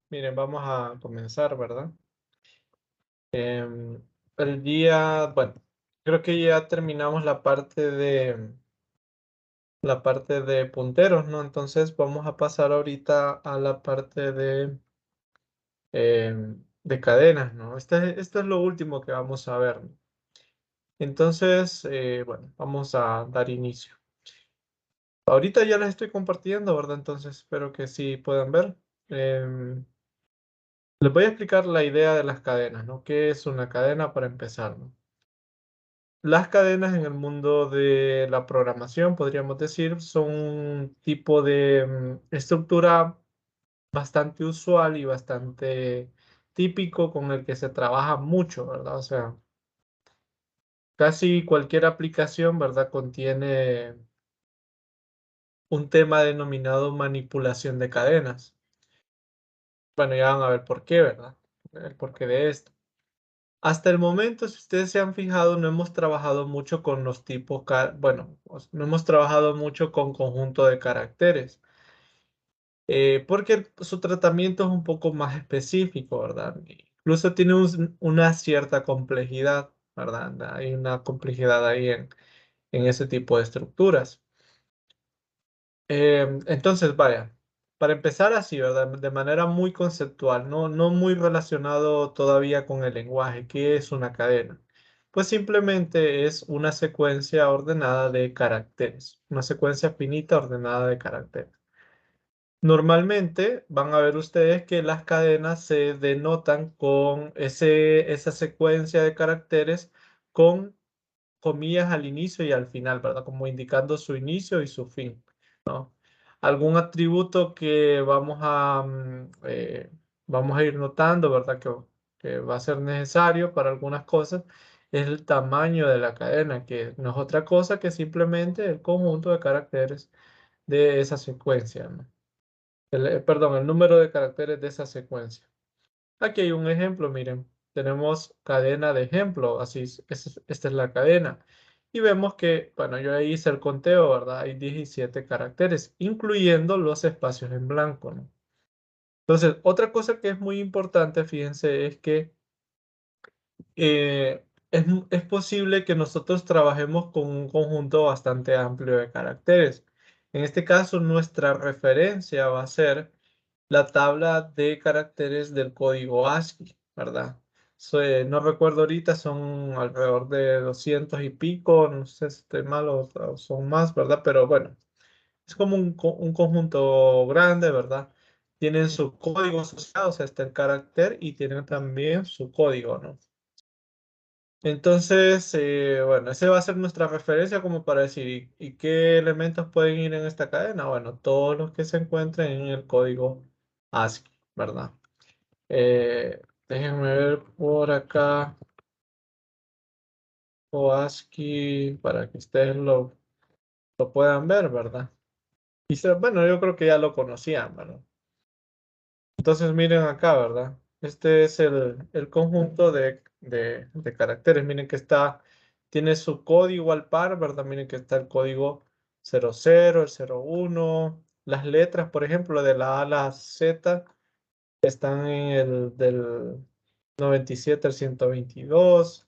Miren, vamos a comenzar, ¿verdad? Em, el día, bueno, creo que ya terminamos la parte de punteros, ¿no? Entonces vamos a pasar ahorita a la parte de cadenas, ¿no? Esto es lo último que vamos a ver, ¿no? Entonces, bueno, vamos a dar inicio. Ahorita ya les estoy compartiendo, ¿verdad? Entonces espero que sí puedan ver. Em, Les voy a explicar la idea de las cadenas, ¿no? ¿Qué es una cadena para empezar, ¿no? Las cadenas en el mundo de la programación, podríamos decir, son un tipo de estructura bastante usual y bastante típico con el que se trabaja mucho, ¿verdad? O sea, casi cualquier aplicación, ¿verdad? Contiene un tema denominado manipulación de cadenas. Bueno, ya van a ver por qué, ¿verdad? El porqué de esto. Hasta el momento, si ustedes se han fijado, no hemos trabajado mucho con los tipos, bueno, no hemos trabajado mucho con conjunto de caracteres, porque su tratamiento es un poco más específico, ¿verdad? Incluso tiene una cierta complejidad, ¿verdad? Hay una complejidad ahí en ese tipo de estructuras. Entonces, vaya, para empezar así, ¿verdad? De manera muy conceptual, no muy relacionado todavía con el lenguaje. ¿Qué es una cadena? Pues simplemente es una secuencia ordenada de caracteres, una secuencia finita ordenada de caracteres. Normalmente van a ver ustedes que las cadenas se denotan con esa secuencia de caracteres con comillas al inicio y al final, ¿verdad? Como indicando su inicio y su fin, ¿no? Algún atributo que vamos a ir notando, ¿verdad? Que va a ser necesario para algunas cosas es el tamaño de la cadena, que no es otra cosa que simplemente el conjunto de caracteres de esa secuencia, ¿no? Perdón, el número de caracteres de esa secuencia. Aquí hay un ejemplo, miren, tenemos cadena de ejemplo, así esta es la cadena. Y vemos que, bueno, yo ahí hice el conteo, ¿verdad? Hay 17 caracteres, incluyendo los espacios en blanco, ¿no? Entonces, otra cosa que es muy importante, fíjense, es que es posible que nosotros trabajemos con un conjunto bastante amplio de caracteres. En este caso, nuestra referencia va a ser la tabla de caracteres del código ASCII, ¿verdad? No recuerdo ahorita, son alrededor de 200 y pico, no sé si estoy mal o son más, ¿verdad? Pero bueno, es como un conjunto grande, ¿verdad? Tienen su código asociado, o sea, está el carácter y tienen también su código, ¿no? Entonces, bueno, esa va a ser nuestra referencia como para decir, ¿y qué elementos pueden ir en esta cadena? Bueno, todos los que se encuentren en el código ASCII, ¿verdad? Déjenme ver por acá, o ASCII, para que ustedes lo puedan ver, ¿verdad? Bueno, yo creo que ya lo conocían, ¿verdad? Entonces miren acá, ¿verdad? Este es el conjunto de caracteres. Miren que tiene su código al par, ¿verdad? Miren que está el código 00, el 01. Las letras, por ejemplo, de la A a la Z están en el del 97 al 122.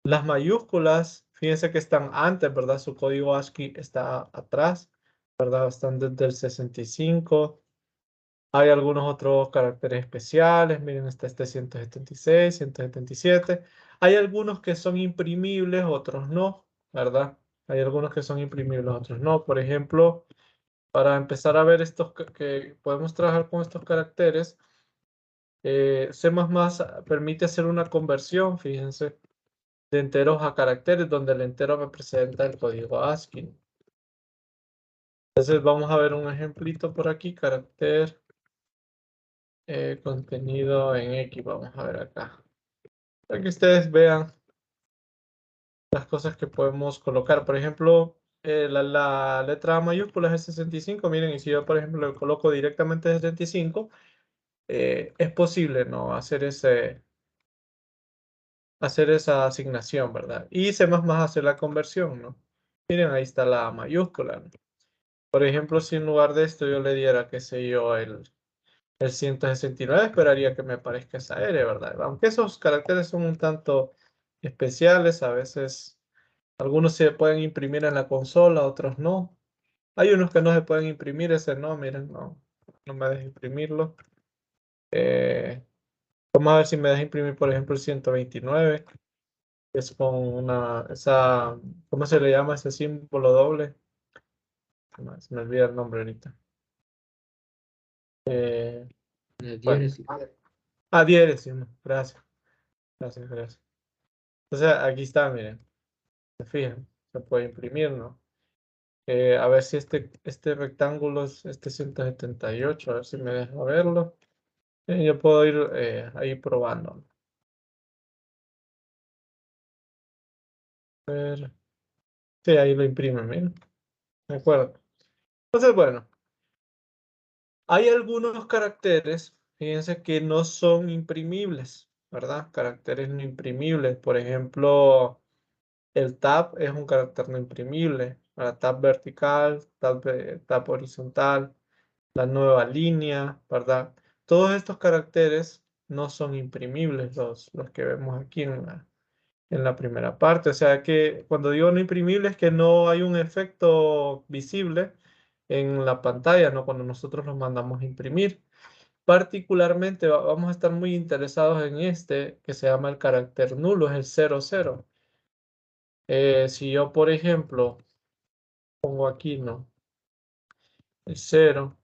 Las mayúsculas, fíjense que están antes, ¿verdad? Su código ASCII está atrás, ¿verdad? Están desde el 65. Hay algunos otros caracteres especiales, miren, está este 176, 177. Hay algunos que son imprimibles, otros no, ¿verdad? Hay algunos que son imprimibles, otros no. Por ejemplo, para empezar a ver estos que podemos trabajar con estos caracteres, C++ permite hacer una conversión, fíjense, de enteros a caracteres, donde el entero representa el código ASCII. Entonces vamos a ver un ejemplito por aquí, carácter. Contenido en X, vamos a ver acá. Para que ustedes vean las cosas que podemos colocar. Por ejemplo, la letra A mayúscula es el 65. Miren, y si yo, por ejemplo, le coloco directamente 65, es posible, ¿no? Hacer esa asignación, ¿verdad? Y C++ hacer la conversión, ¿no? Miren, ahí está la A mayúscula, ¿no? Por ejemplo, si en lugar de esto yo le diera, qué sé yo, El 169 esperaría que me parezca esa R, ¿verdad? Aunque esos caracteres son un tanto especiales, a veces algunos se pueden imprimir en la consola, otros no. Hay unos que no se pueden imprimir, ese no, miren, no me deja imprimirlo. Vamos a ver si me deja imprimir, por ejemplo, el 129, que es con ¿cómo se le llama ese símbolo doble? Se me olvida el nombre ahorita. Eh, bueno, Diéresis. diéresis, no, gracias, gracias. Entonces, aquí está, miren, se fijan, se puede imprimir, ¿no? A ver si este rectángulo es este 178, a ver si me deja verlo. Yo puedo ir ahí probando. A ver, sí, ahí lo imprime, miren. De acuerdo. Entonces, bueno, hay algunos caracteres, fíjense que no son imprimibles, ¿verdad? Caracteres no imprimibles. Por ejemplo, el tab es un carácter no imprimible. ¿Verdad? Tab vertical, tab horizontal, la nueva línea, ¿verdad? Todos estos caracteres no son imprimibles, los que vemos aquí en la primera parte. O sea que cuando digo no imprimible es que no hay un efecto visible en la pantalla, ¿no? Cuando nosotros los mandamos a imprimir. Particularmente vamos a estar muy interesados en este que se llama el carácter nulo, es el 00. Si yo, por ejemplo, pongo aquí, ¿no? El 0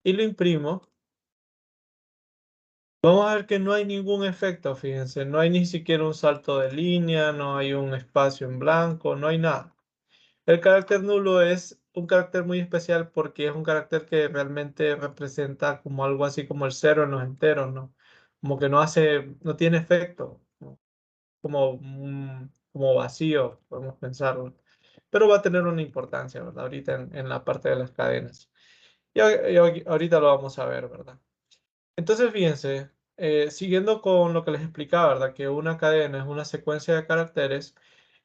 y lo imprimo, vamos a ver que no hay ningún efecto, fíjense, no hay ni siquiera un salto de línea, no hay un espacio en blanco, no hay nada. El carácter nulo es un carácter muy especial porque es un carácter que realmente representa como algo así como el cero en los enteros, ¿no? Como que no tiene efecto, ¿no? Como vacío, podemos pensarlo. Pero va a tener una importancia, ¿verdad? Ahorita en la parte de las cadenas. Y ahorita lo vamos a ver, ¿verdad? Entonces, fíjense, siguiendo con lo que les explicaba, ¿verdad? Que una cadena es una secuencia de caracteres.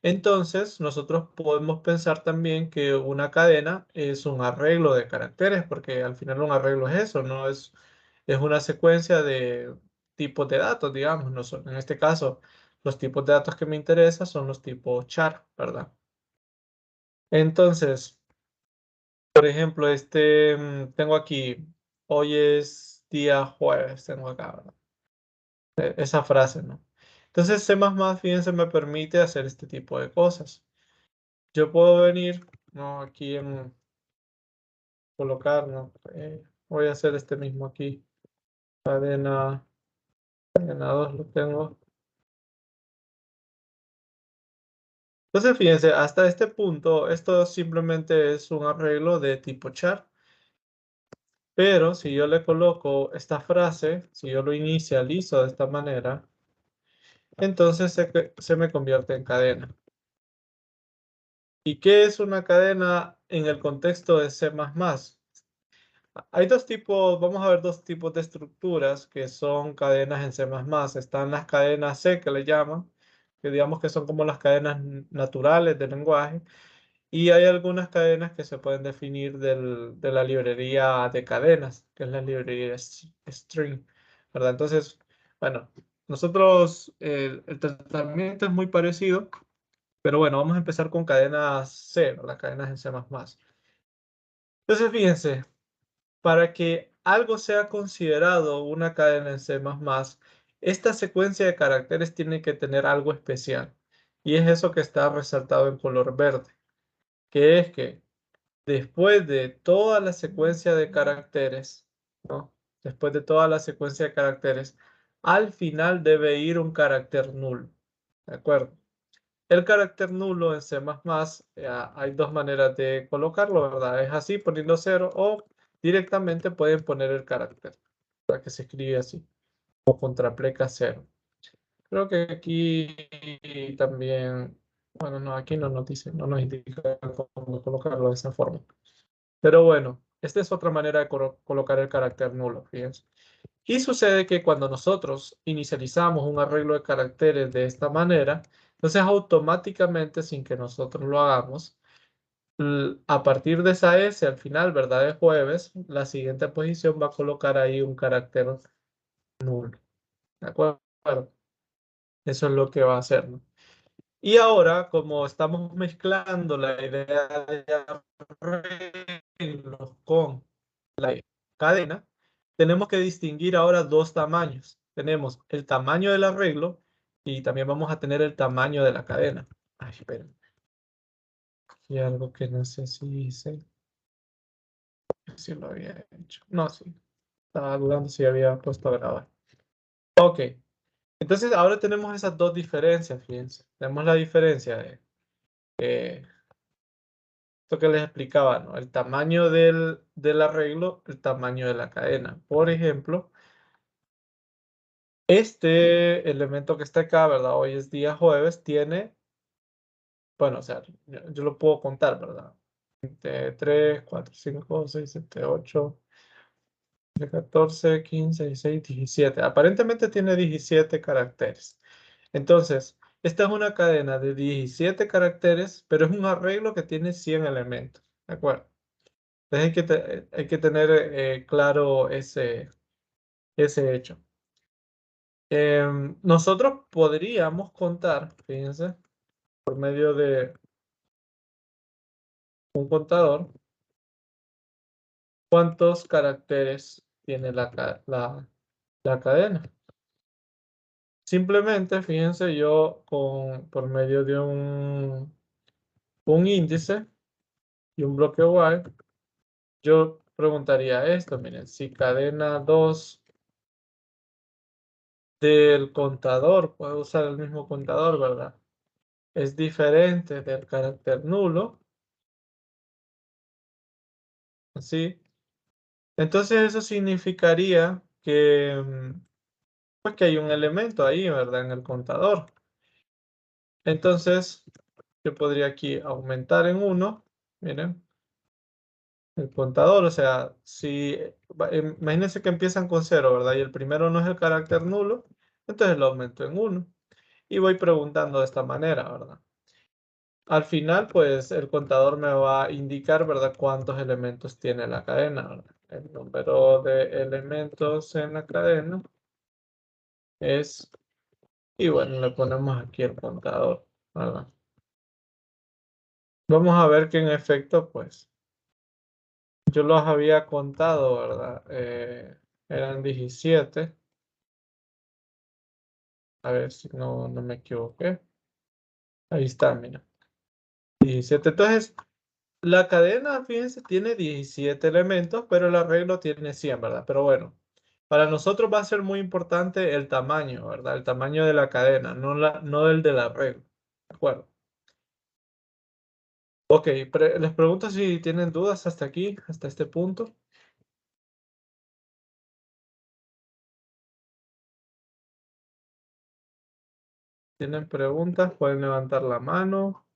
Entonces, nosotros podemos pensar también que una cadena es un arreglo de caracteres, porque al final un arreglo es eso, ¿no? Es una secuencia de tipos de datos, digamos. No son, en este caso, los tipos de datos que me interesan son los tipos char, ¿verdad? Entonces, por ejemplo, tengo aquí, hoy es día jueves, tengo acá, ¿verdad? Esa frase, ¿no? Entonces, C++, fíjense, me permite hacer este tipo de cosas. Yo puedo venir, ¿no? Aquí en colocar, ¿no? Voy a hacer este mismo aquí. Cadena, cadena 2 lo tengo. Entonces, fíjense, hasta este punto, esto simplemente es un arreglo de tipo char. Pero si yo le coloco esta frase, si yo lo inicializo de esta manera, entonces se me convierte en cadena. ¿Y qué es una cadena en el contexto de C++? Hay dos tipos, vamos a ver dos tipos de estructuras que son cadenas en C++. Están las cadenas C que le llaman, que digamos que son como las cadenas naturales del lenguaje. Y hay algunas cadenas que se pueden definir de la librería de cadenas, que es la librería string, ¿verdad? Entonces, bueno, nosotros el tratamiento es muy parecido, pero bueno, vamos a empezar con cadenas C, ¿verdad? Cadenas en C++. Entonces, fíjense, para que algo sea considerado una cadena en C++, esta secuencia de caracteres tiene que tener algo especial. Y es eso que está resaltado en color verde, que es que después de toda la secuencia de caracteres, ¿no? Después de toda la secuencia de caracteres, al final debe ir un carácter nulo. ¿De acuerdo? El carácter nulo en C++, hay dos maneras de colocarlo, ¿verdad? Es así, poniendo cero, o directamente pueden poner el carácter, para que se escribe así, o contrapleca cero. Creo que aquí también, bueno, no, aquí no nos dice, no nos indica cómo colocarlo de esa forma. Pero bueno, esta es otra manera de colocar el carácter nulo, fíjense. Y sucede que cuando nosotros inicializamos un arreglo de caracteres de esta manera, entonces automáticamente, sin que nosotros lo hagamos, A partir de esa S al final, ¿verdad? De jueves, la siguiente posición va a colocar ahí un carácter nulo. ¿De acuerdo? Eso es lo que va a hacer, ¿no? Y ahora, como estamos mezclando la idea de arreglos con la cadena, tenemos que distinguir ahora dos tamaños. Tenemos el tamaño del arreglo y también vamos a tener el tamaño de la cadena. Ay, espera. Y algo que no sé si hice, si lo había hecho. No, sí. Estaba dudando si había puesto a grabar. Ok. Entonces ahora tenemos esas dos diferencias, fíjense. Tenemos la diferencia de esto que les explicaba, ¿no? El tamaño del arreglo, el tamaño de la cadena. Por ejemplo, este elemento que está acá, ¿verdad? Hoy es día jueves, tiene, bueno, o sea, yo lo puedo contar, ¿verdad? 3, 4, 5, 6, 7, 8, 14, 15, 16, 17. Aparentemente tiene 17 caracteres. Entonces, esta es una cadena de 17 caracteres, pero es un arreglo que tiene 100 elementos. ¿De acuerdo? Entonces hay que tener claro ese hecho. Nosotros podríamos contar, fíjense, por medio de un contador, cuántos caracteres tiene la cadena. Simplemente, fíjense, yo por medio de un índice y un bloque while, yo preguntaría esto, miren, si cadena 2 del contador, puedo usar el mismo contador, ¿verdad? Es diferente del carácter nulo, ¿sí? Entonces eso significaría que, pues que hay un elemento ahí, ¿verdad? En el contador. Entonces yo podría aquí aumentar en 1, miren, el contador, o sea, si, imagínense que empiezan con 0, ¿verdad? Y el primero no es el carácter nulo, entonces lo aumento en 1. Y voy preguntando de esta manera, ¿verdad? Al final, pues el contador me va a indicar, ¿verdad? Cuántos elementos tiene la cadena, ¿verdad? El número de elementos en la cadena es, y bueno, le ponemos aquí el contador, ¿verdad? Vamos a ver que en efecto, pues, yo los había contado, ¿verdad? Eran 17. A ver si no me equivoqué. Ahí está, mira. 17. Entonces, la cadena, fíjense, tiene 17 elementos, pero el arreglo tiene 100, ¿verdad? Pero bueno, para nosotros va a ser muy importante el tamaño, ¿verdad? El tamaño de la cadena, no el del arreglo. ¿De acuerdo? Ok, les pregunto si tienen dudas hasta aquí, hasta este punto. ¿Tienen preguntas? Pueden levantar la mano,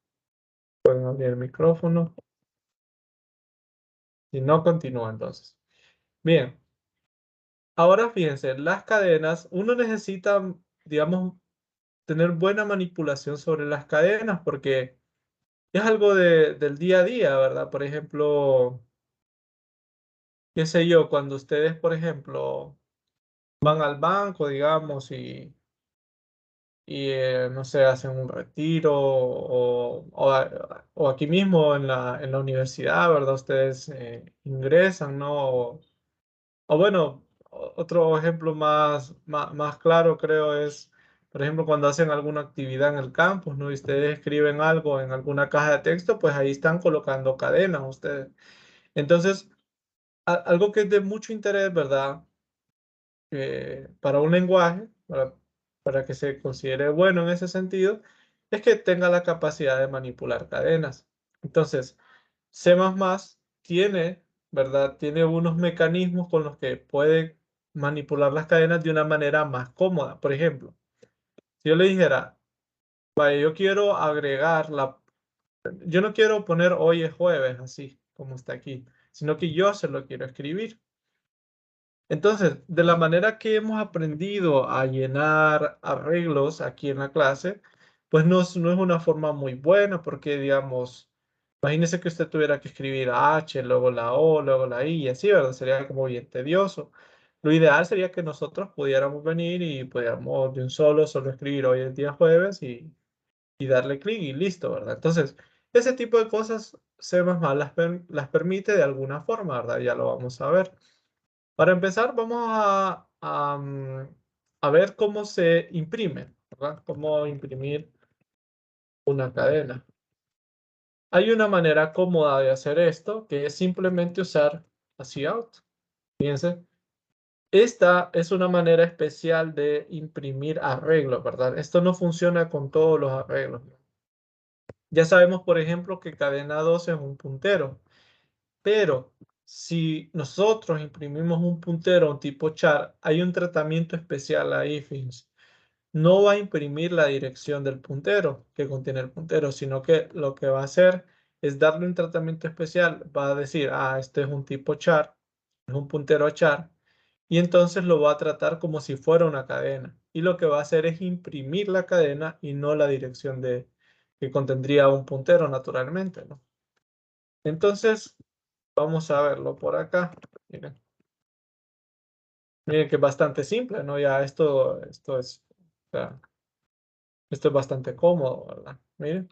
pueden abrir el micrófono. Si no, continúa entonces. Bien, ahora fíjense, las cadenas, uno necesita, digamos, tener buena manipulación sobre las cadenas porque es algo del día a día, ¿verdad? Por ejemplo, qué sé yo, cuando ustedes, por ejemplo, van al banco, digamos, y no sé, hacen un retiro o aquí mismo en la universidad, ¿verdad? Ustedes ingresan, ¿no? O bueno, otro ejemplo más claro creo es, por ejemplo, cuando hacen alguna actividad en el campus, ¿no? Y ustedes escriben algo en alguna caja de texto, pues ahí están colocando cadenas ustedes. Entonces, algo que es de mucho interés, ¿verdad? Para un lenguaje, para que se considere bueno en ese sentido, es que tenga la capacidad de manipular cadenas. Entonces, C++ tiene, ¿verdad? Tiene unos mecanismos con los que puede manipular las cadenas de una manera más cómoda. Por ejemplo, si yo le dijera, vaya, yo quiero agregar yo no quiero poner hoy es jueves, así como está aquí, sino que yo se lo quiero escribir. Entonces, de la manera que hemos aprendido a llenar arreglos aquí en la clase, pues no es una forma muy buena porque, digamos, Imagínese que usted tuviera que escribir H, luego la O, luego la I y así, ¿verdad? Sería como bien tedioso. Lo ideal sería que nosotros pudiéramos venir y pudiéramos de un solo escribir hoy es día jueves y darle clic y listo, ¿verdad? Entonces, ese tipo de cosas C++ las permite de alguna forma, ¿verdad? Ya lo vamos a ver. Para empezar, vamos a ver cómo se imprime, ¿verdad? Cómo imprimir una cadena. Hay una manera cómoda de hacer esto, que es simplemente usar a Cout. Fíjense, esta es una manera especial de imprimir arreglos, ¿verdad? Esto no funciona con todos los arreglos. Ya sabemos, por ejemplo, que cadena 2 es un puntero, pero si nosotros imprimimos un puntero un tipo char, hay un tratamiento especial ahí, fíjense. No va a imprimir la dirección del puntero que contiene el puntero, sino que lo que va a hacer es darle un tratamiento especial. Va a decir, este es un tipo char, es un puntero char, y entonces lo va a tratar como si fuera una cadena. Y lo que va a hacer es imprimir la cadena y no la dirección que contendría un puntero naturalmente, ¿no? Entonces, vamos a verlo por acá. Miren, miren que es bastante simple, ¿no? Ya esto es, o sea, esto es bastante cómodo, ¿verdad? Miren.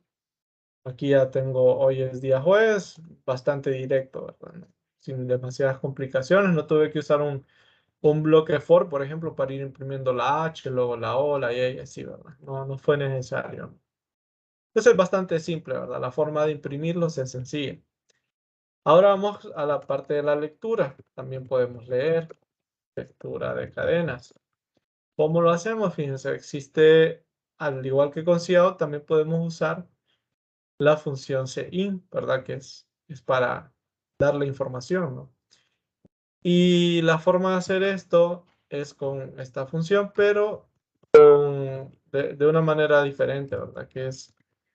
Aquí ya tengo, hoy es día jueves, bastante directo, ¿verdad? No, sin demasiadas complicaciones. No tuve que usar un bloque for, por ejemplo, para ir imprimiendo la H, luego la O, la Y y así, ¿verdad? No fue necesario. Entonces es bastante simple, ¿verdad? La forma de imprimirlos es sencilla. Ahora vamos a la parte de la lectura. También podemos leer lectura de cadenas. ¿Cómo lo hacemos? Fíjense, existe, al igual que con Cout, también podemos usar la función cin, ¿verdad? Que es para darle información, ¿no? Y la forma de hacer esto es con esta función, pero de una manera diferente, ¿verdad? Que es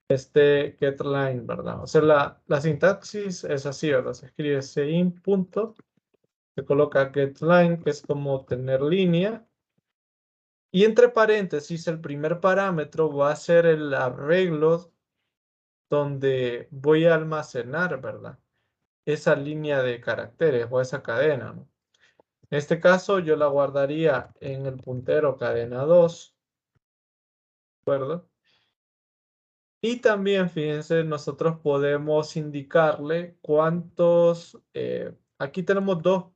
este getLine, ¿verdad? O sea, la sintaxis es así, ¿verdad? Se escribe cin punto, se coloca getLine, que es como tener línea, y entre paréntesis el primer parámetro va a ser el arreglo donde voy a almacenar, ¿verdad? Esa línea de caracteres o esa cadena, ¿no? En este caso yo la guardaría en el puntero cadena 2, ¿de acuerdo? Y también, fíjense, nosotros podemos indicarle cuántos, aquí tenemos dos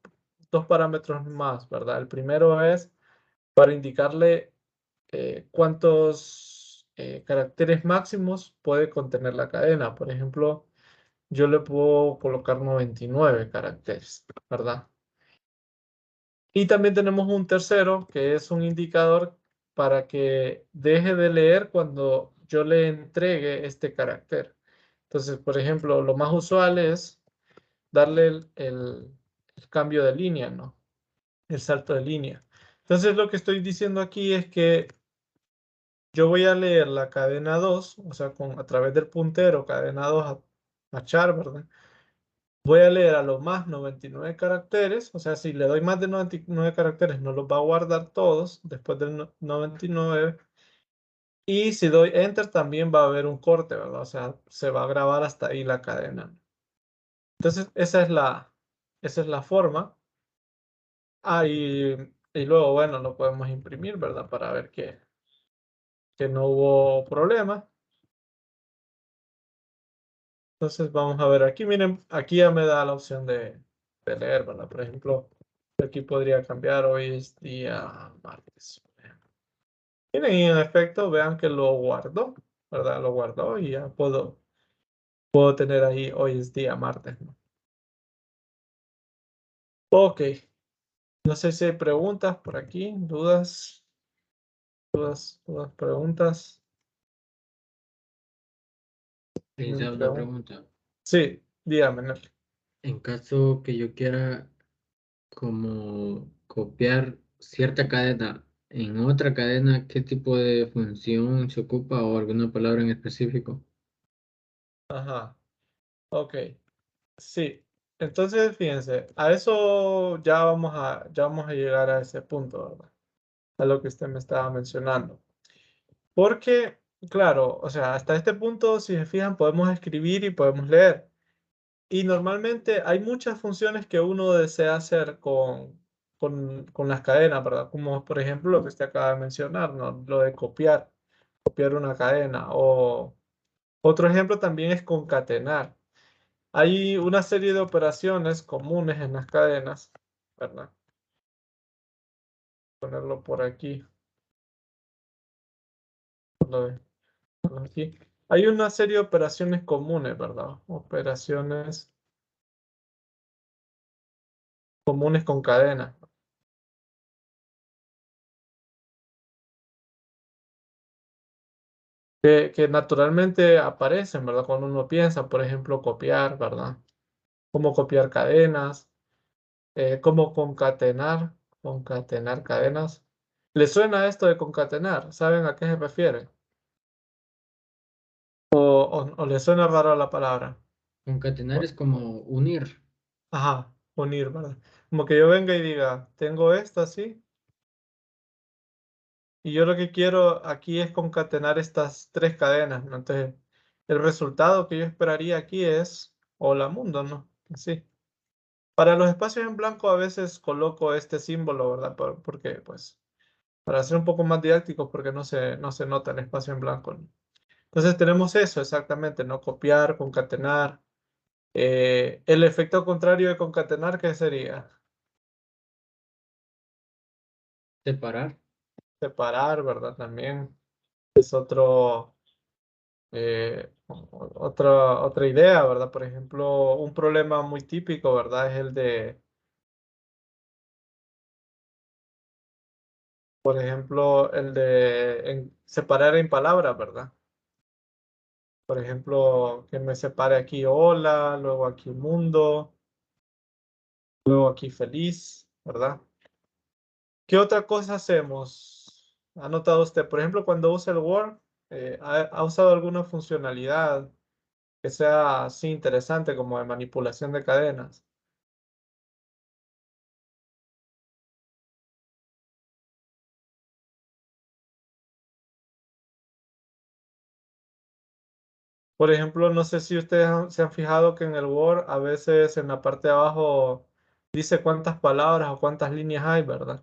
parámetros más, ¿verdad? El primero es para indicarle cuántos caracteres máximos puede contener la cadena. Por ejemplo, yo le puedo colocar 99 caracteres, ¿verdad? Y también tenemos un tercero, que es un indicador para que deje de leer cuando yo le entregue este carácter. Entonces, por ejemplo, lo más usual es darle el cambio de línea, ¿no? El salto de línea. Entonces, lo que estoy diciendo aquí es que yo voy a leer la cadena 2, o sea, a través del puntero cadena 2 a char, ¿verdad? Voy a leer a lo más 99 caracteres, o sea, si le doy más de 99 caracteres, no los va a guardar todos después del 99. Y si doy Enter, también va a haber un corte, ¿verdad? O sea, se va a grabar hasta ahí la cadena. Entonces, esa es la forma. Y luego, bueno, lo podemos imprimir, ¿verdad? Para ver que no hubo problema. Entonces, vamos a ver aquí. Miren, aquí ya me da la opción de leer, ¿verdad? Por ejemplo, aquí podría cambiar, hoy es día martes. Miren, y en efecto, vean que lo guardó, ¿verdad? Lo guardó y ya puedo tener ahí, hoy es día martes, ¿no? Ok, no sé si hay preguntas por aquí, dudas, preguntas. Esa es una pregunta. Sí, dígame, Nelly. En caso que yo quiera como copiar cierta cadena en otra cadena, ¿qué tipo de función se ocupa o alguna palabra en específico? Ajá, ok, sí. Entonces, fíjense, a eso ya vamos a llegar a ese punto, ¿verdad? A lo que usted me estaba mencionando. Porque claro, o sea, hasta este punto, si se fijan, podemos escribir y podemos leer. Y normalmente hay muchas funciones que uno desea hacer con las cadenas, ¿verdad? Como por ejemplo lo que usted acaba de mencionar, ¿no? Lo de copiar una cadena. O otro ejemplo también es concatenar. Hay una serie de operaciones comunes en las cadenas, ¿verdad? Ponerlo por aquí. Lo de- aquí. Hay una serie de operaciones comunes, ¿verdad? Operaciones comunes con cadenas. Que naturalmente aparecen, ¿verdad? Cuando uno piensa, por ejemplo, copiar, ¿verdad? Cómo copiar cadenas, cómo concatenar cadenas. ¿Le suena esto de concatenar? ¿Saben a qué se refiere? ¿O le suena raro la palabra? Concatenar O- es como unir. Ajá, unir, ¿verdad? Como que yo venga y diga, tengo esto así, y yo lo que quiero aquí es concatenar estas tres cadenas, ¿no? Entonces, el resultado que yo esperaría aquí es hola mundo, ¿no? Sí. Para los espacios en blanco a veces coloco este símbolo, ¿verdad? Porque, pues, para ser un poco más didácticos, porque no se nota el espacio en blanco, ¿no? Entonces tenemos eso exactamente, ¿no? Copiar, concatenar. El efecto contrario de concatenar, ¿qué sería? Separar. Separar, ¿verdad? También es otra idea, ¿verdad? Por ejemplo, un problema muy típico, ¿verdad? Es el de, por ejemplo, separar en palabras, ¿verdad? Por ejemplo, que me separe aquí hola, luego aquí mundo, luego aquí feliz, ¿verdad? ¿Qué otra cosa hacemos? ¿Ha notado usted? Por ejemplo, cuando usa el Word, ¿ha usado alguna funcionalidad que sea así interesante como de manipulación de cadenas? Por ejemplo, no sé si ustedes se han fijado que en el Word a veces en la parte de abajo dice cuántas palabras o cuántas líneas hay, ¿verdad?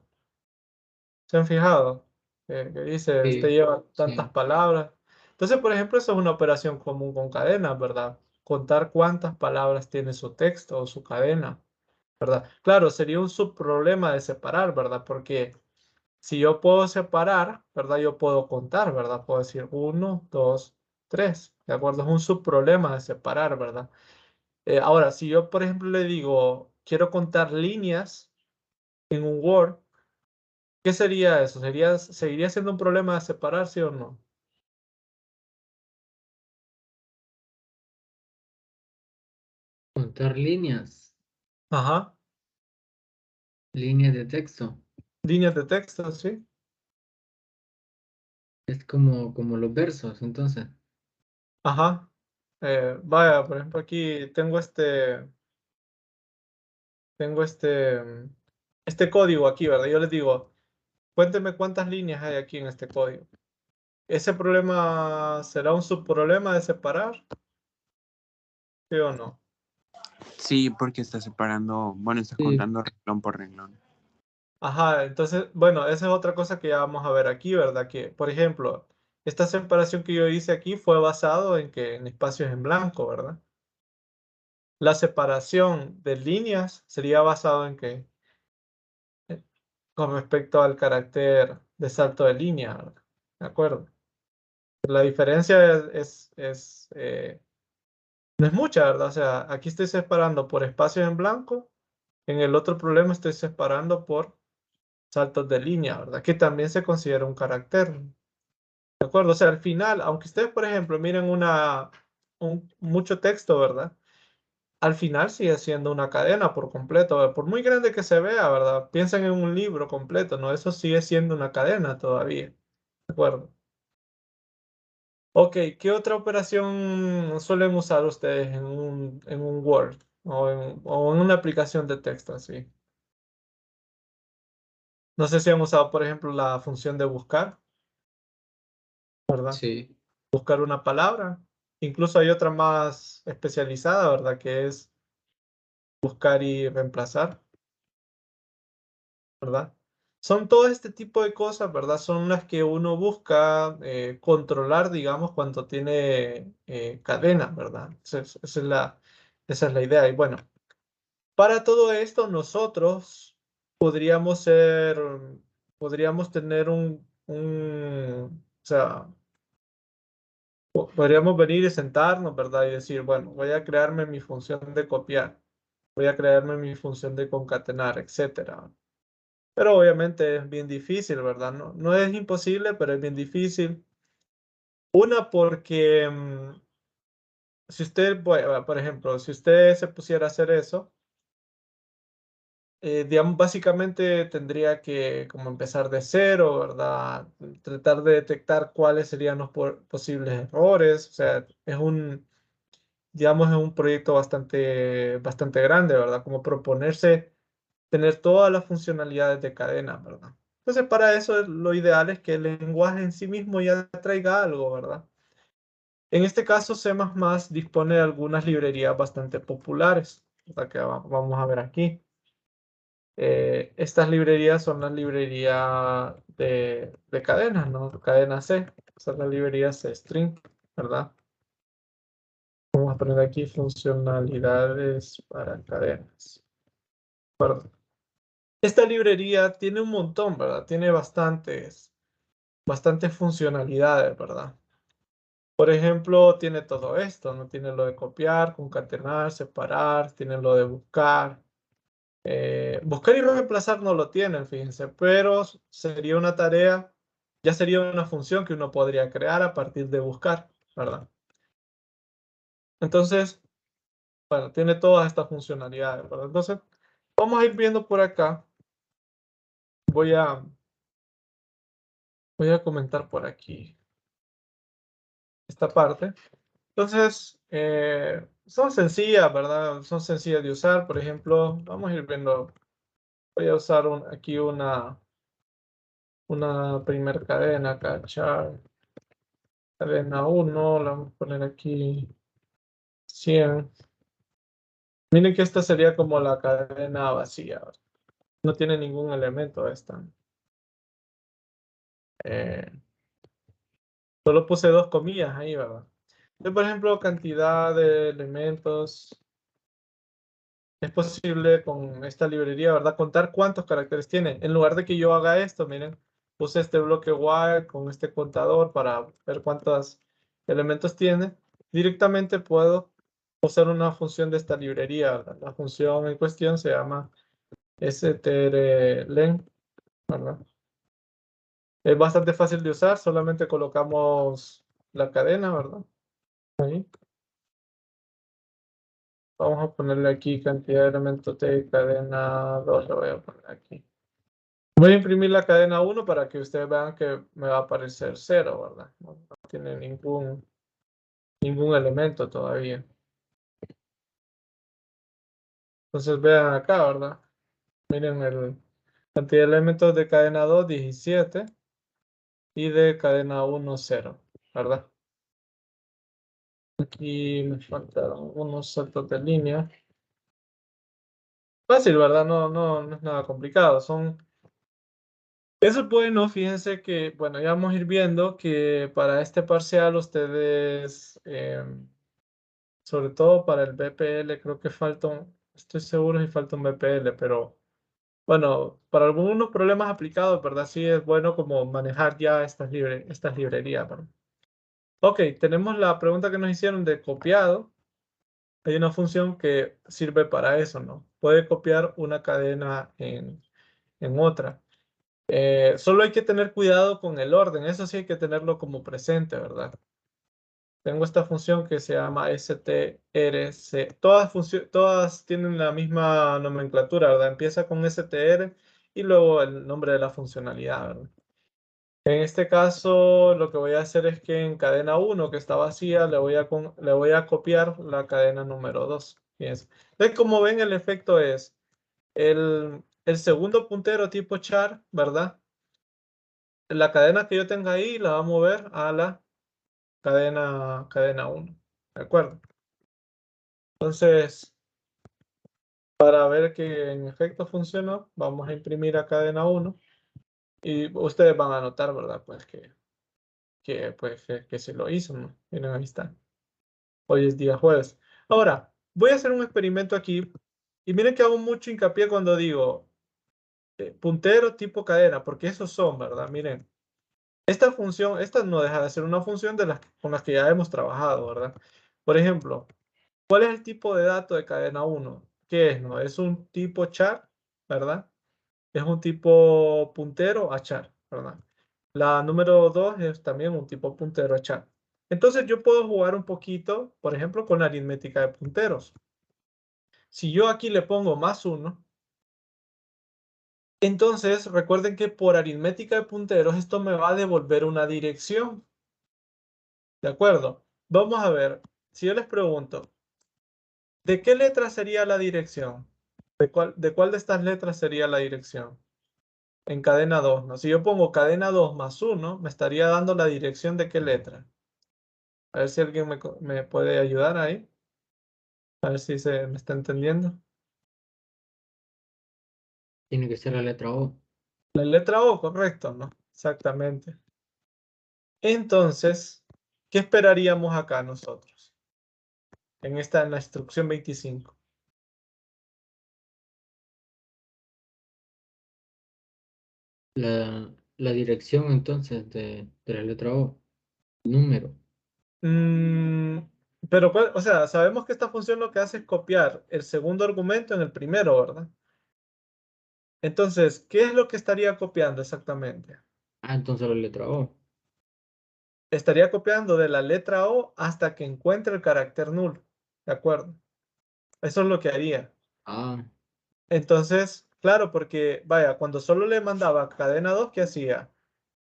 ¿Se han fijado? Que dice, usted Sí, lleva tantas sí. palabras. Entonces, por ejemplo, eso es una operación común con cadenas, ¿verdad? Contar cuántas palabras tiene su texto o su cadena, ¿verdad? Claro, sería un subproblema de separar, ¿verdad? Porque si yo puedo separar, ¿verdad? Yo puedo contar, ¿verdad? Puedo decir uno, dos, tres, ¿de acuerdo? Es un subproblema de separar, ¿verdad? Ahora, si yo, por ejemplo, le digo, quiero contar líneas en un Word, ¿qué sería eso? ¿Seguiría siendo un problema de separar, sí o no? Contar líneas. Ajá. Líneas de texto. Líneas de texto, sí. Es como los versos, entonces. Ajá. Vaya, por ejemplo, aquí tengo este código aquí, ¿verdad? Yo les digo, cuénteme cuántas líneas hay aquí en este código. ¿Ese problema será un subproblema de separar? ¿Sí o no? Sí, porque está separando, bueno, está Sí, contando renglón por renglón. Ajá, entonces, bueno, esa es otra cosa que ya vamos a ver aquí, ¿verdad? Que, por ejemplo, esta separación que yo hice aquí fue basado en espacios en blanco, ¿verdad? La separación de líneas sería basado en que, con respecto al carácter de salto de línea, ¿verdad? ¿De acuerdo? La diferencia no es mucha, ¿verdad? O sea, aquí estoy separando por espacios en blanco, en el otro problema estoy separando por saltos de línea, ¿verdad? Que también se considera un carácter. ¿De acuerdo? O sea, al final, aunque ustedes, por ejemplo, miren mucho texto, ¿verdad? Al final sigue siendo una cadena por completo, ¿verdad? Por muy grande que se vea, ¿verdad? Piensen en un libro completo, ¿no? Eso sigue siendo una cadena todavía. ¿De acuerdo? Ok, ¿qué otra operación suelen usar ustedes en un Word o en una aplicación de texto así? No sé si han usado, por ejemplo, la función de buscar, ¿verdad? sí. buscar una palabra. Incluso hay otra más especializada, ¿verdad? Que es buscar y reemplazar, ¿verdad? Son todo este tipo de cosas, ¿verdad? Son las que uno busca controlar, digamos, cuando tiene cadenas, ¿verdad? Esa es la idea. Y bueno, para todo esto nosotros podríamos tener o sea, podríamos venir y sentarnos, ¿verdad? Y decir, bueno, voy a crearme mi función de copiar, voy a crearme mi función de concatenar, etcétera. Pero obviamente es bien difícil, ¿verdad? No, no es imposible, pero es bien difícil. Una porque si usted, por ejemplo, si usted se pusiera a hacer eso, digamos, básicamente tendría que como empezar de cero, ¿verdad? Tratar de detectar cuáles serían los posibles errores. O sea, digamos, es un proyecto bastante grande, ¿verdad? Como proponerse tener todas las funcionalidades de cadena, ¿verdad? Entonces, para eso lo ideal es que el lenguaje en sí mismo ya traiga algo, ¿verdad? En este caso, C++ dispone de algunas librerías bastante populares, ¿verdad? Que vamos a ver aquí. Estas librerías son las librerías de cadenas, ¿no? Cadena C. Son las librerías C-string, ¿verdad? Vamos a poner aquí funcionalidades para cadenas. Perdón. Esta librería tiene un montón, ¿verdad? Tiene bastantes funcionalidades, ¿verdad? Por ejemplo, tiene todo esto, ¿no? Tiene lo de copiar, concatenar, separar, tiene lo de buscar. Buscar y reemplazar no lo tienen, fíjense, pero sería una tarea, ya sería una función que uno podría crear a partir de buscar, ¿verdad? Entonces, bueno, tiene todas estas funcionalidades, ¿verdad? Entonces, vamos a ir viendo por acá. Voy a comentar por aquí esta parte. Entonces, son sencillas, ¿verdad? Son sencillas de usar. Por ejemplo, vamos a ir viendo. Voy a usar aquí una primer cadena acá, char. Cadena 1, la vamos a poner aquí 100. Miren que esta sería como la cadena vacía. No tiene ningún elemento esta. Eh, Solo puse dos comillas ahí, ¿verdad? Entonces, por ejemplo, cantidad de elementos. Es posible con esta librería, ¿verdad? Contar cuántos caracteres tiene. En lugar de que yo haga esto, miren, puse este bloque while con este contador para ver cuántos elementos tiene. Directamente puedo usar una función de esta librería, ¿verdad? La función en cuestión se llama strlen, ¿verdad? Es bastante fácil de usar, solamente colocamos la cadena, ¿verdad? Ahí. Vamos a ponerle aquí cantidad de elementos de cadena 2, lo voy a poner aquí. Voy a imprimir la cadena 1 para que ustedes vean que me va a aparecer 0, ¿verdad? No tiene ningún elemento todavía. Entonces vean acá, ¿verdad? Miren el cantidad de elementos de cadena 2, 17. Y de cadena 1, 0, ¿verdad? Aquí me faltaron unos saltos de línea. Fácil, ¿verdad? No es nada complicado. Eso es bueno, fíjense que, bueno, ya vamos a ir viendo que para este parcial ustedes, sobre todo para el BPL, creo que estoy seguro si falta un BPL, pero bueno, para algunos problemas aplicados, ¿verdad? Sí es bueno como manejar ya estas librerías, ¿verdad? Ok, tenemos la pregunta que nos hicieron de copiado. Hay una función que sirve para eso, ¿no? Puede copiar una cadena en otra. Solo hay que tener cuidado con el orden, eso sí hay que tenerlo como presente, ¿verdad? Tengo esta función que se llama strc. Todas tienen la misma nomenclatura, ¿verdad? Empieza con str y luego el nombre de la funcionalidad, ¿verdad? En este caso, lo que voy a hacer es que en cadena 1, que está vacía, le voy a copiar la cadena número 2. Fíjense. Entonces, como ven, el efecto es el segundo puntero tipo char, ¿verdad? La cadena que yo tenga ahí la va a mover a la cadena 1. ¿De acuerdo? Entonces, para ver que en efecto funcionó, vamos a imprimir a cadena 1 y ustedes van a notar, ¿verdad? Pues que se lo hizo, ¿no? Miren, ahí está. Hoy es día jueves. Ahora, voy a hacer un experimento aquí y miren que hago mucho hincapié cuando digo puntero tipo cadena, porque esos son, ¿verdad? Miren, esta función, esta no deja de ser una función con las que ya hemos trabajado, ¿verdad? Por ejemplo, ¿cuál es el tipo de dato de cadena 1? ¿Qué es? ¿No? Es un tipo char, ¿verdad? Es un tipo puntero a char, ¿verdad? La número 2 es también un tipo puntero a char. Entonces yo puedo jugar un poquito, por ejemplo, con la aritmética de punteros. Si yo aquí le pongo +1, entonces recuerden que por aritmética de punteros esto me va a devolver una dirección. ¿De acuerdo? Vamos a ver, si yo les pregunto, ¿de qué letra sería la dirección? ¿De cuál de estas letras sería la dirección? En cadena 2, ¿no? Si yo pongo cadena 2 +1, me estaría dando la dirección de qué letra. A ver si alguien me puede ayudar ahí. A ver si se me está entendiendo. Tiene que ser la letra O. La letra O, correcto, ¿no? Exactamente. Entonces, ¿qué esperaríamos acá nosotros? En la instrucción 25. La dirección entonces de la letra O. Número. Mm, pero, o sea, sabemos que esta función lo que hace es copiar el segundo argumento en el primero, ¿verdad? Entonces, ¿qué es lo que estaría copiando exactamente? Ah, entonces la letra O. Estaría copiando de la letra O hasta que encuentre el carácter nulo. ¿De acuerdo? Eso es lo que haría. Ah, Entonces, claro, porque, vaya, cuando solo le mandaba cadena 2, ¿qué hacía?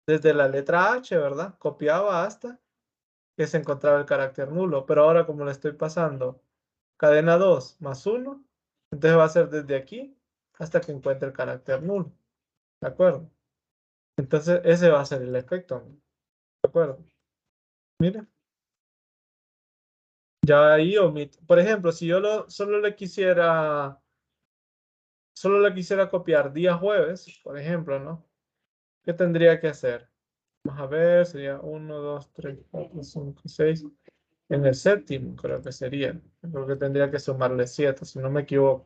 Desde la letra H, ¿verdad? Copiaba hasta que se encontraba el carácter nulo. Pero ahora, como le estoy pasando cadena 2 +1, entonces va a ser desde aquí hasta que encuentre el carácter nulo. ¿De acuerdo? Entonces, ese va a ser el efecto. ¿De acuerdo? Mira. Ya ahí omito. Por ejemplo, si yo solo le quisiera copiar día jueves, por ejemplo, ¿no? ¿Qué tendría que hacer? Vamos a ver, sería 1, 2, 3, 4, 5, 6. En el séptimo, creo que sería. Creo que tendría que sumarle 7, si no me equivoco.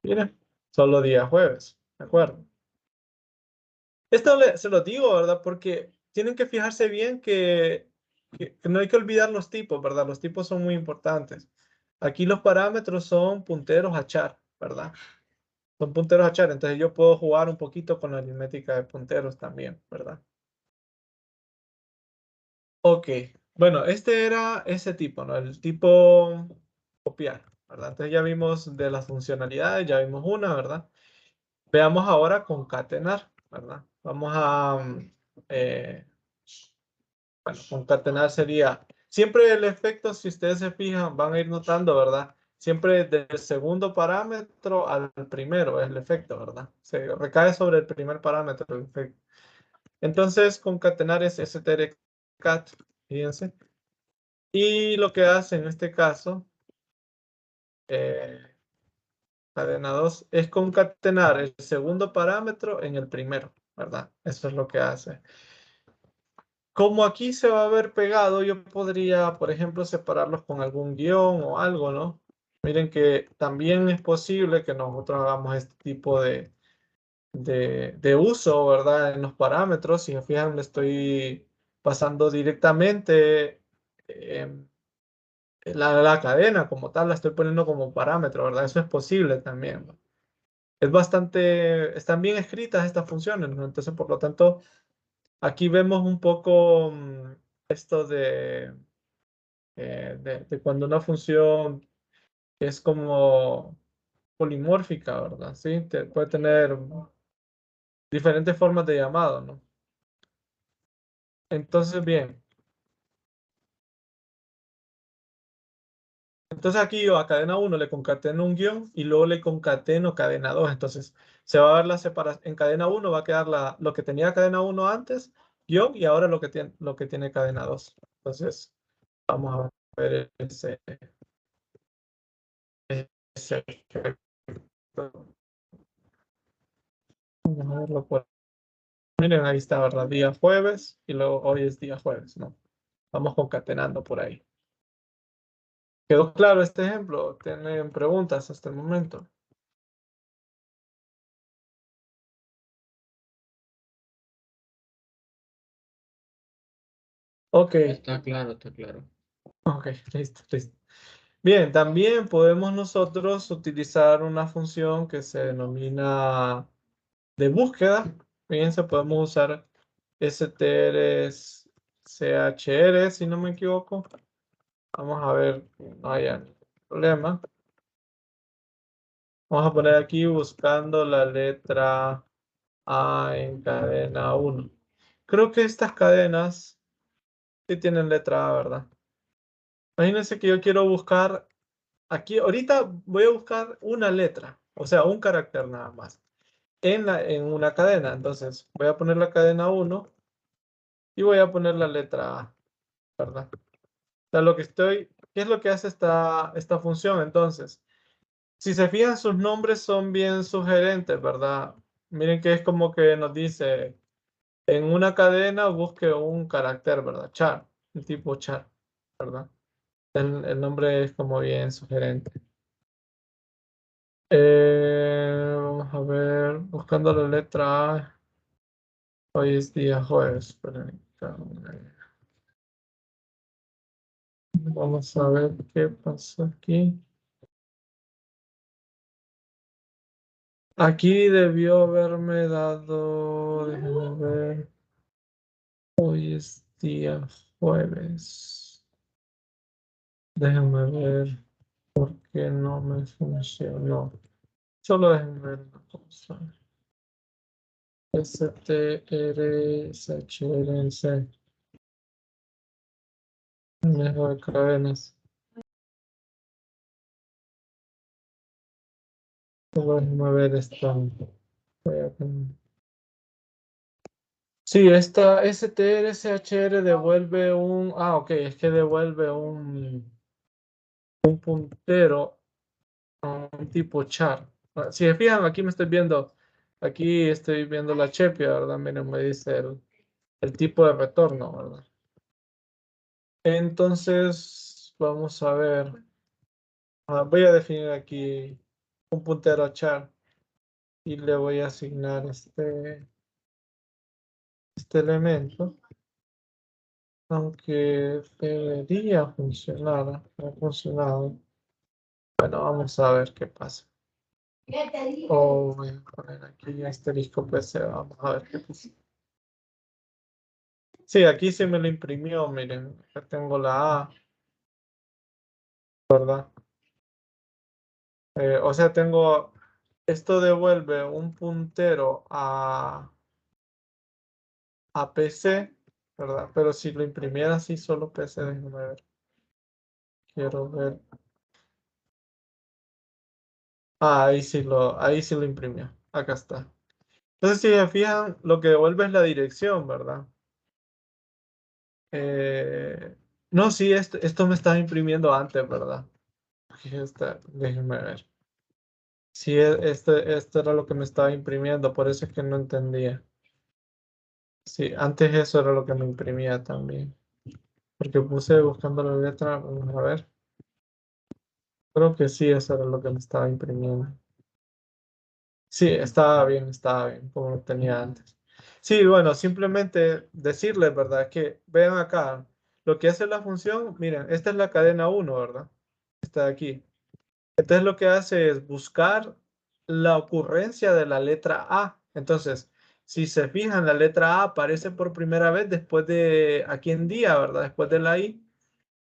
Mira, solo día jueves, ¿de acuerdo? Esto se lo digo, ¿verdad? Porque tienen que fijarse bien que no hay que olvidar los tipos, ¿verdad? Los tipos son muy importantes. Aquí los parámetros son punteros a char, ¿verdad? Son punteros a char, entonces yo puedo jugar un poquito con la aritmética de punteros también, ¿verdad? Ok, bueno, este era ese tipo, ¿no? El tipo copiar, ¿verdad? Entonces ya vimos de las funcionalidades, ya vimos una, ¿verdad? Veamos ahora concatenar, ¿verdad? Vamos a, eh, bueno, concatenar sería, siempre el efecto, si ustedes se fijan, van a ir notando, ¿verdad? Siempre del segundo parámetro al primero es el efecto, ¿verdad? Se recae sobre el primer parámetro el efecto. Entonces, concatenar es strcat, fíjense. Y lo que hace en este caso, eh, cadena 2, es concatenar el segundo parámetro en el primero, ¿verdad? Eso es lo que hace. Como aquí se va a ver pegado, yo podría, por ejemplo, separarlos con algún guión o algo, ¿no? Miren que también es posible que nosotros hagamos este tipo de uso, ¿verdad? En los parámetros. Si se fijan, le estoy pasando directamente la cadena como tal, la estoy poniendo como parámetro, ¿verdad? Eso es posible también, ¿no? Están bien escritas estas funciones, ¿no? Entonces, por lo tanto, aquí vemos un poco esto de cuando una función es como polimórfica, ¿verdad? Sí, puede tener diferentes formas de llamado, ¿no? Entonces, bien. Entonces aquí yo a cadena 1 le concateno un guión y luego le concateno cadena 2. Entonces se va a ver la separación. En cadena 1 va a quedar lo que tenía cadena 1 antes guión y ahora lo que tiene cadena 2. Entonces, vamos a ver ese efecto. Vamos a verlo por... Miren, ahí está, ¿verdad? Día jueves y luego hoy es día jueves, ¿no? Vamos concatenando por ahí. ¿Quedó claro este ejemplo? ¿Tienen preguntas hasta el momento? Ok, Está claro, está claro. ok, listo, listo. Bien, también podemos nosotros utilizar una función que se denomina de búsqueda. Fíjense, podemos usar CHR, si no me equivoco. Vamos a ver, no haya ningún problema. Vamos a poner aquí buscando la letra A en cadena 1. Creo que estas cadenas sí tienen letra A, ¿verdad? Imagínense que yo quiero buscar, aquí ahorita voy a buscar una letra, o sea, un carácter nada más, en una cadena. Entonces voy a poner la cadena 1 y voy a poner la letra A, ¿verdad? O sea, ¿qué es lo que hace esta función? Entonces, si se fijan, sus nombres son bien sugerentes, ¿verdad? Miren que es como que nos dice, en una cadena busque un carácter, ¿verdad? Char, el tipo char, ¿verdad? El nombre es como bien sugerente. Vamos a ver, buscando la letra A. Hoy es día jueves. Vamos a ver qué pasa aquí. Aquí debió haberme dado, déjenme ver. Hoy es día jueves. Déjenme ver por qué no me funcionó. Solo déjenme ver una cosa. STRSHRC. Manejo de cadenas. Solo déjenme ver esto. Voy a poner- Sí, esta STRSHR devuelve un... Ah, ok, es que devuelve un puntero a un tipo char. Ah, si se fijan, aquí estoy viendo la chepia, ¿verdad? Miren, me dice el tipo de retorno, ¿verdad? Entonces, vamos a ver. Voy a definir aquí un puntero a char y le voy a asignar este elemento. Aunque debería funcionar, no ha funcionado. Bueno, vamos a ver qué pasa. O voy a poner aquí asterisco PC, vamos a ver qué pasa. Sí, aquí se me lo imprimió, miren, ya tengo la A, ¿verdad? O sea, esto devuelve un puntero a PC, ¿verdad? Pero si lo imprimiera así, solo PC, déjenme ver. Quiero ver. Ahí sí lo imprimió. Acá está. Entonces, si se fijan, lo que devuelve es la dirección, ¿verdad? No, sí, esto me estaba imprimiendo antes, ¿verdad? Aquí está, déjenme ver. Sí, esto era lo que me estaba imprimiendo, por eso es que no entendía. Sí, antes eso era lo que me imprimía también. Porque puse buscando la letra, vamos a ver. Creo que sí, eso era lo que me estaba imprimiendo. Sí, estaba bien, como lo tenía antes. Sí, bueno, simplemente decirles, ¿verdad? Que vean acá, lo que hace la función, miren, esta es la cadena 1, ¿verdad? Está aquí. Entonces lo que hace es buscar la ocurrencia de la letra A. Entonces, si se fijan, la letra A aparece por primera vez después de, aquí en día, ¿verdad? Después de la I.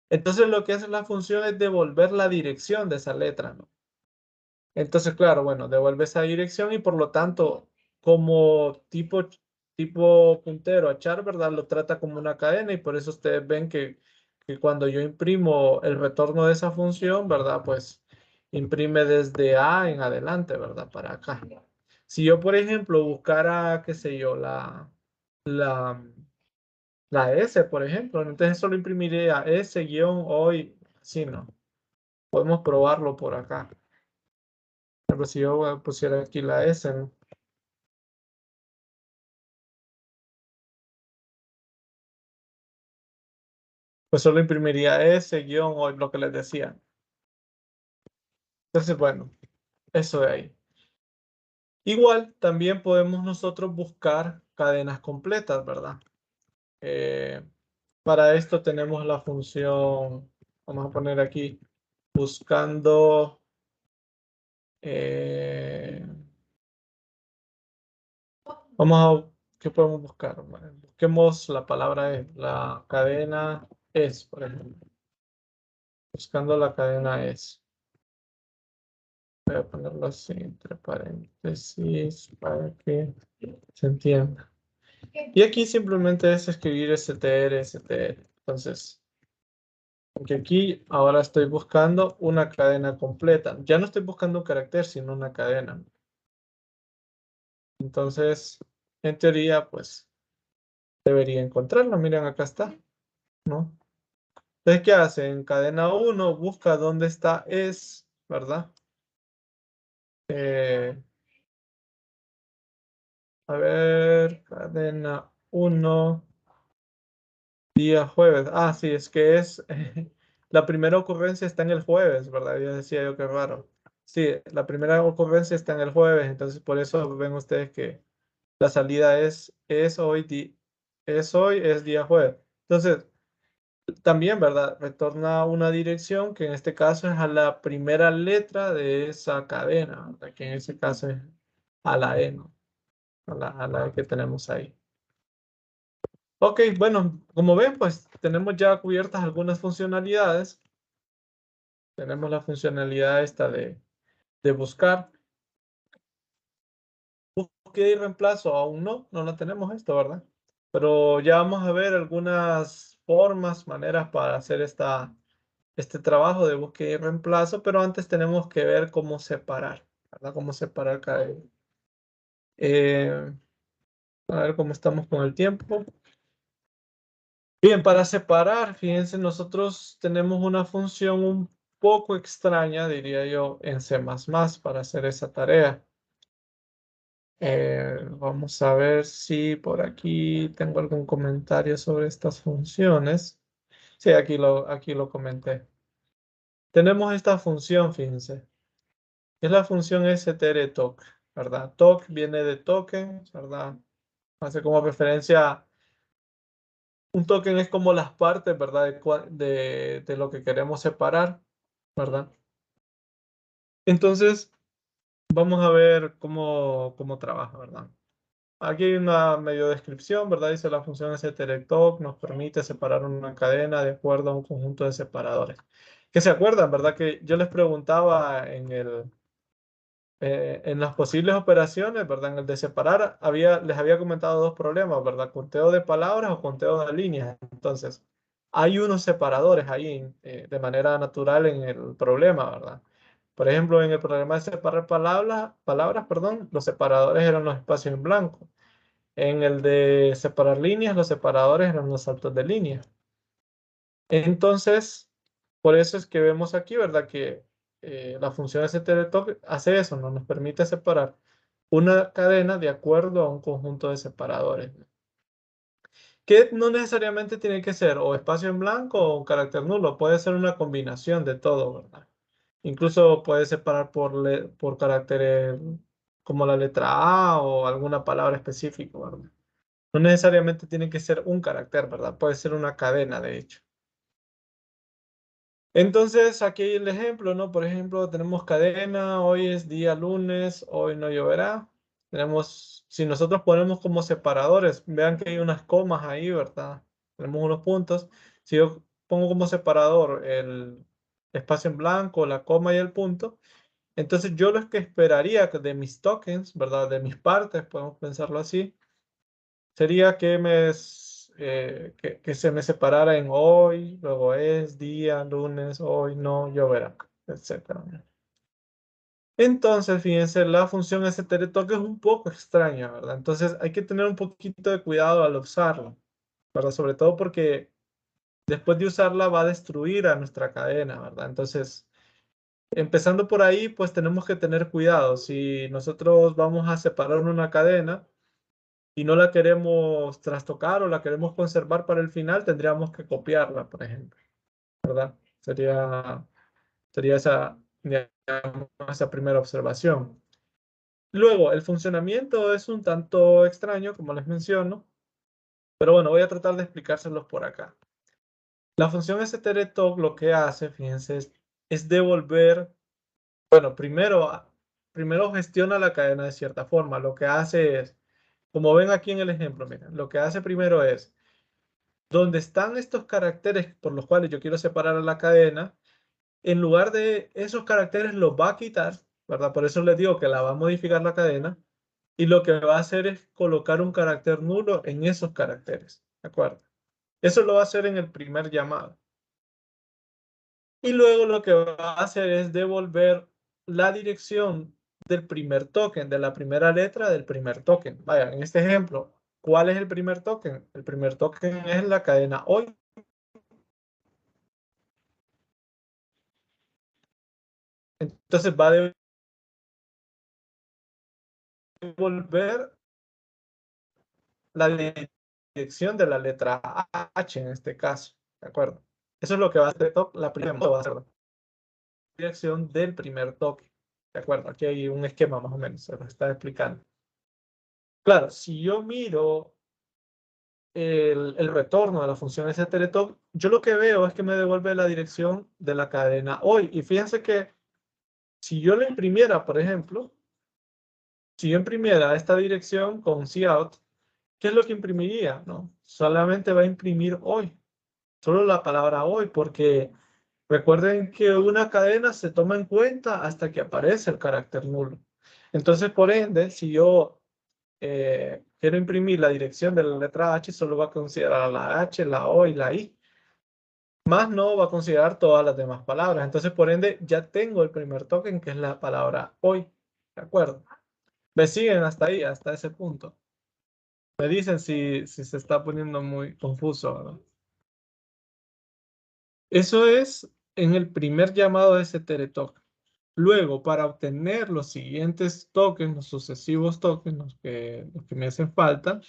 Entonces lo que hace la función es devolver la dirección de esa letra, ¿no? Entonces, claro, bueno, devuelve esa dirección y por lo tanto, como tipo puntero a char, ¿verdad? Lo trata como una cadena y por eso ustedes ven que cuando yo imprimo el retorno de esa función, ¿verdad? Pues imprime desde A en adelante, ¿verdad? Para acá. Si yo, por ejemplo, buscara, qué sé yo, la S, por ejemplo. Entonces solo imprimiría S guión hoy, sí, ¿no? Podemos probarlo por acá. Pero si yo pusiera aquí la S, ¿no? Pues solo imprimiría S guión hoy, lo que les decía. Entonces, bueno, eso de ahí. Igual también podemos nosotros buscar cadenas completas, ¿verdad? Eh, para esto tenemos la función, vamos a poner aquí, buscando, vamos a, ¿qué podemos buscar? Bueno, busquemos la palabra la cadena es, por ejemplo. Buscando la cadena es. Voy a ponerlo así, entre paréntesis, para que se entienda. Y aquí simplemente es escribir str, str. Entonces, porque aquí ahora estoy buscando una cadena completa. Ya no estoy buscando un carácter, sino una cadena. Entonces, en teoría, pues, debería encontrarla. Miren, acá está, ¿no? Entonces, ¿qué hace? En cadena 1 busca dónde está es, ¿verdad? A ver, cadena 1. Día jueves. Ah, sí, es que es. La primera ocurrencia está en el jueves, ¿verdad? Ya decía yo que raro. Sí, la primera ocurrencia está en el jueves, entonces por eso ven ustedes que la salida es hoy, es día jueves. Entonces, también, ¿verdad? Retorna una dirección que en este caso es a la primera letra de esa cadena, ¿verdad? Que en ese caso es a la E, ¿no? A la E que tenemos ahí. Ok, bueno, como ven, pues tenemos ya cubiertas algunas funcionalidades. Tenemos la funcionalidad esta de buscar. Búsqueda y reemplazo, aún no la tenemos esto, ¿verdad? Pero ya vamos a ver algunas formas, maneras para hacer este trabajo de búsqueda y reemplazo, pero antes tenemos que ver cómo separar, ¿verdad? Cómo separar cada. A ver cómo estamos con el tiempo. Bien, para separar, fíjense, nosotros tenemos una función un poco extraña, diría yo, en C++ para hacer esa tarea. Vamos a ver si por aquí tengo algún comentario sobre estas funciones. Sí, aquí lo comenté. Tenemos esta función, fíjense. Es la función strtoc, ¿verdad? Toc viene de token, ¿verdad? Hace como referencia. Un token es como las partes, ¿verdad? De lo que queremos separar, ¿verdad? Entonces, vamos a ver cómo trabaja, ¿verdad? Aquí hay una medio descripción, ¿verdad? Dice la función strtoc nos permite separar una cadena de acuerdo a un conjunto de separadores. ¿Qué se acuerdan, verdad? Que yo les preguntaba en las posibles operaciones, ¿verdad? En el de separar, les había comentado dos problemas, ¿verdad? Conteo de palabras o conteo de líneas. Entonces, hay unos separadores ahí de manera natural en el problema, ¿verdad? Por ejemplo, en el problema de separar palabras, perdón, los separadores eran los espacios en blanco. En el de separar líneas, los separadores eran los saltos de línea. Entonces, por eso es que vemos aquí, ¿verdad? Que la función strtoc hace eso, ¿no? Nos permite separar una cadena de acuerdo a un conjunto de separadores. Que no necesariamente tiene que ser o espacio en blanco o un carácter nulo, puede ser una combinación de todo, ¿verdad? Incluso puede separar por caracteres como la letra A o alguna palabra específica, ¿verdad? No necesariamente tiene que ser un carácter, ¿verdad? Puede ser una cadena, de hecho. Entonces, aquí hay el ejemplo, ¿no? Por ejemplo, tenemos cadena, hoy es día lunes, hoy no lloverá. Si nosotros ponemos como separadores, vean que hay unas comas ahí, ¿verdad? Tenemos unos puntos. Si yo pongo como separador el espacio en blanco, la coma y el punto, entonces yo lo que esperaría de mis tokens, ¿verdad? De mis partes, podemos pensarlo así, sería que se me separara en hoy, luego es día, lunes, hoy, no, lloverá, etcétera. Entonces, fíjense, la función strtoc es un poco extraña, ¿verdad? Entonces hay que tener un poquito de cuidado al usarlo. ¿verdad? Sobre todo porque después de usarla va a destruir a nuestra cadena, ¿verdad? Entonces, empezando por ahí, pues tenemos que tener cuidado. Si nosotros vamos a separar una cadena y no la queremos trastocar o la queremos conservar para el final, tendríamos que copiarla, por ejemplo, ¿verdad? Sería esa, digamos, esa primera observación. Luego, el funcionamiento es un tanto extraño, como les menciono, pero bueno, voy a tratar de explicárselos por acá. La función str lo que hace, fíjense, es devolver, bueno, primero gestiona la cadena de cierta forma. Lo que hace es, como ven aquí en el ejemplo, miren, lo que hace primero es, donde están estos caracteres por los cuales yo quiero separar a la cadena, en lugar de esos caracteres los va a quitar, ¿verdad? Por eso les digo que la va a modificar la cadena, y lo que va a hacer es colocar un carácter nulo en esos caracteres, ¿de acuerdo? Eso lo va a hacer en el primer llamado. Y luego lo que va a hacer es devolver la dirección del primer token, de la primera letra del primer token. Vaya, en este ejemplo, ¿cuál es el primer token? El primer token es la cadena hoy. Entonces va a devolver la dirección de la letra H en este caso, ¿de acuerdo? Eso es lo que va a hacer la primera, va a hacer la dirección del primer token, ¿de acuerdo? Aquí hay un esquema más o menos, se lo está explicando. Claro, si yo miro el retorno de la función str, yo lo que veo es que me devuelve la dirección de la cadena hoy. Y fíjense que si yo le imprimiera, por ejemplo, si yo imprimiera esta dirección con cout, ¿qué es lo que imprimiría? ¿No? Solamente va a imprimir hoy, solo la palabra hoy, porque recuerden que una cadena se toma en cuenta hasta que aparece el carácter nulo. Entonces, por ende, si yo quiero imprimir la dirección de la letra H, solo va a considerar la H, la O y la I. Más no va a considerar todas las demás palabras. Entonces, por ende, ya tengo el primer token, que es la palabra hoy. ¿De acuerdo? Me siguen hasta ahí, hasta ese punto. Me dicen si se está poniendo muy confuso, ¿verdad? Eso es en el primer llamado de ese token. Luego, para obtener los siguientes tokens, los sucesivos tokens, los que me hacen falta,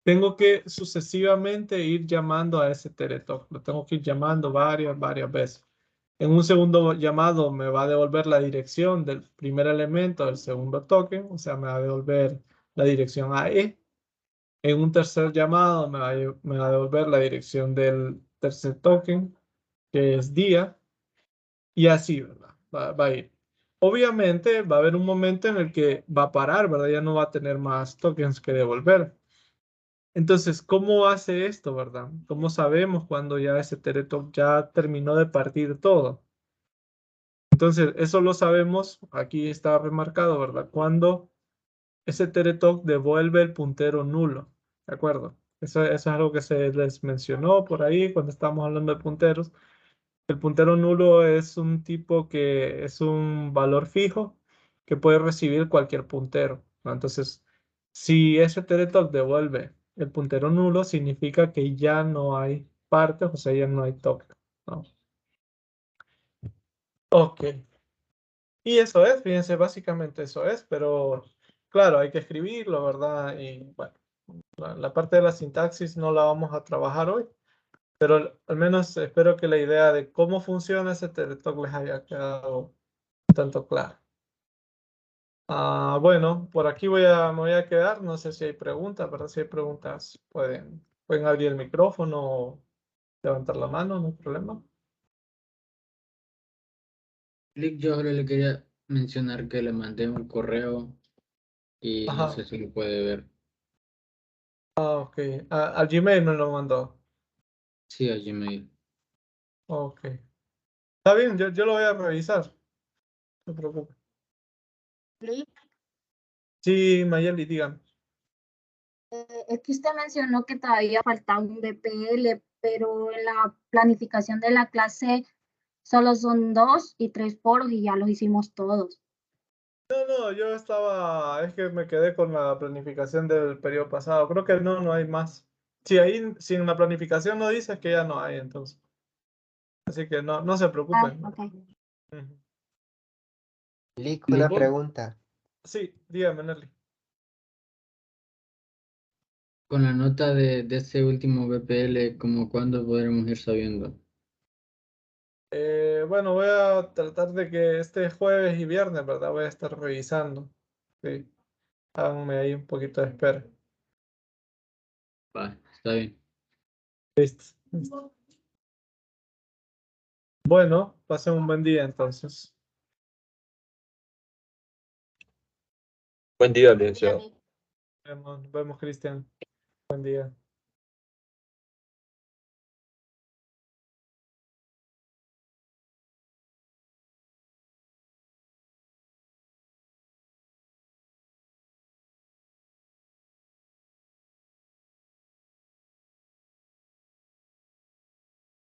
tengo que sucesivamente ir llamando a ese token. Lo tengo que ir llamando varias veces. En un segundo llamado me va a devolver la dirección del primer elemento del segundo token, o sea, me va a devolver la dirección AE. En un tercer llamado me va a devolver la dirección del tercer token, que es día, y así, ¿verdad? Va a ir. Obviamente va a haber un momento en el que va a parar, ¿verdad? Ya no va a tener más tokens que devolver. Entonces, ¿cómo hace esto, verdad? ¿Cómo sabemos cuando ya ese teletop ya terminó de partir todo? Entonces, eso lo sabemos, aquí está remarcado, ¿verdad? Cuando ese teletop devuelve el puntero nulo, ¿de acuerdo? Eso es algo que se les mencionó por ahí cuando estábamos hablando de punteros. El puntero nulo es un tipo que es un valor fijo que puede recibir cualquier puntero, ¿no? Entonces, si ese teletop devuelve el puntero nulo, significa que ya no hay partes, o sea, ya no hay token, ¿no? Ok. Y eso es, fíjense, básicamente eso es, pero claro, hay que escribirlo, ¿verdad? Y bueno, la parte de la sintaxis no la vamos a trabajar hoy, pero al menos espero que la idea de cómo funciona ese teletalk les haya quedado un tanto clara. Bueno, por aquí me voy a quedar, no sé si hay preguntas, ¿verdad? Si hay preguntas, pueden abrir el micrófono o levantar la mano, no hay problema. Click, yo solo le quería mencionar que le mandé un correo y no Ajá, sé si lo puede ver. ok. Al Gmail me lo mandó. Sí, a Gmail. Ok. Está bien, yo lo voy a revisar. No se preocupe. Lick, Sí, Mayeli, dígame. es que usted mencionó que todavía faltaba un BPL, pero en la planificación de la clase solo son 2 y 3 foros y ya los hicimos todos. No, yo estaba, es que me quedé con la planificación del periodo pasado. Creo que no hay más. Si ahí, si en la planificación no dice, es que ya no hay, entonces. Así que no se Ah, preocupen. ok. Ujú. Lick, una Lick. pregunta. Sí, dígame, Nelly. Con la nota de ese último BPL, ¿como cuándo podremos ir sabiendo? Bueno, voy a tratar de que este jueves y viernes, ¿verdad? Voy a estar revisando. Sí, háganme ahí un poquito de espera. Va, está bien. Listo. Bueno, pasen un buen día entonces. Buen día, licenciado. Dale. Nos vemos, Cristian. Buen día.